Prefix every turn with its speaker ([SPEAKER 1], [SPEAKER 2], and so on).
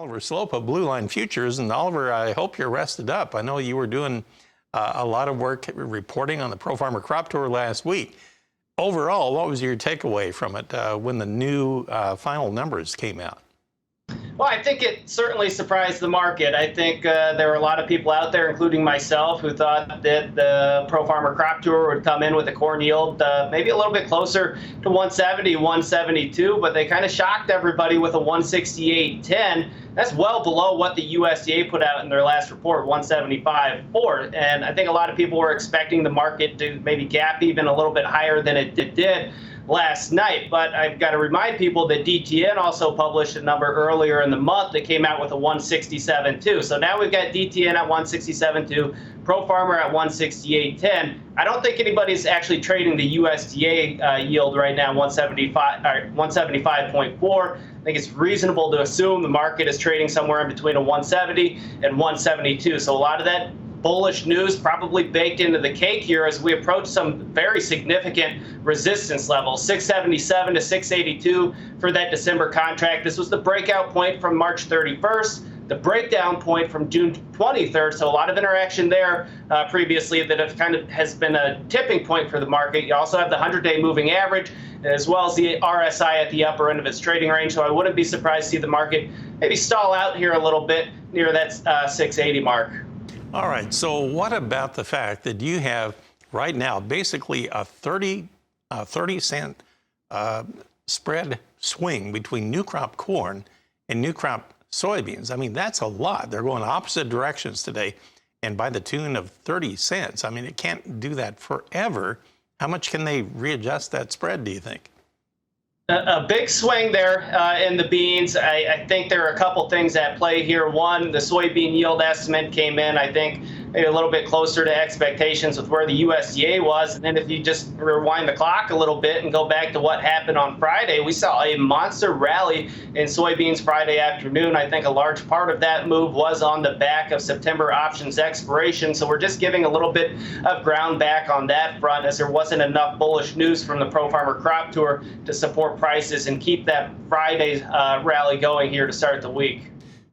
[SPEAKER 1] Oliver Sloup of Blue Line Futures. And Oliver, I hope you're rested up. I know you were doing a lot of work reporting on the Pro Farmer Crop Tour last week. Overall, what was your takeaway from it when the new final numbers came out?
[SPEAKER 2] Well, I think it certainly surprised the market. I think there were a lot of people out there, including myself, who thought that the Pro Farmer Crop Tour would come in with a corn yield maybe a little bit closer to 170, 172, but they kind of shocked everybody with a 168.10. That's well below what the USDA put out in their last report, 175.4. And I think a lot of people were expecting the market to maybe gap even a little bit higher than it did last night. But I've got to remind people that DTN also published a number earlier in the month that came out with a 167.2. So now we've got DTN at 167.2, Pro Farmer at 168.10. I don't think anybody's actually trading the USDA yield right now, 175.4. I think it's reasonable to assume the market is trading somewhere in between a 170 and 172. So a lot of that bullish news probably baked into the cake here as we approach some very significant resistance levels, 677 to 682 for that December contract. This was the breakout point from March 31st, the breakdown point from June 23rd. So a lot of interaction there previously that has been a tipping point for the market. You also have the 100-day moving average, as well as the RSI at the upper end of its trading range. So I wouldn't be surprised to see the market maybe stall out here a little bit near that 680 mark.
[SPEAKER 1] All right, so what about the fact that you have right now basically a 30-cent spread swing between new crop corn and new crop soybeans? I mean, that's a lot. They're going opposite directions today, and by the tune of 30 cents. I mean, it can't do that forever. How much can they readjust that spread, do you think?
[SPEAKER 2] A big swing there in the beans. I think there are a couple things at play here. One, the soybean yield estimate came in, I think, maybe a little bit closer to expectations with where the USDA was. And then if you just rewind the clock a little bit and go back to what happened on Friday, we saw a monster rally in soybeans Friday afternoon. I think a large part of that move was on the back of September options expiration. So we're just giving a little bit of ground back on that front, as there wasn't enough bullish news from the Pro Farmer Crop Tour to support prices and keep that Friday's rally going here to start the week.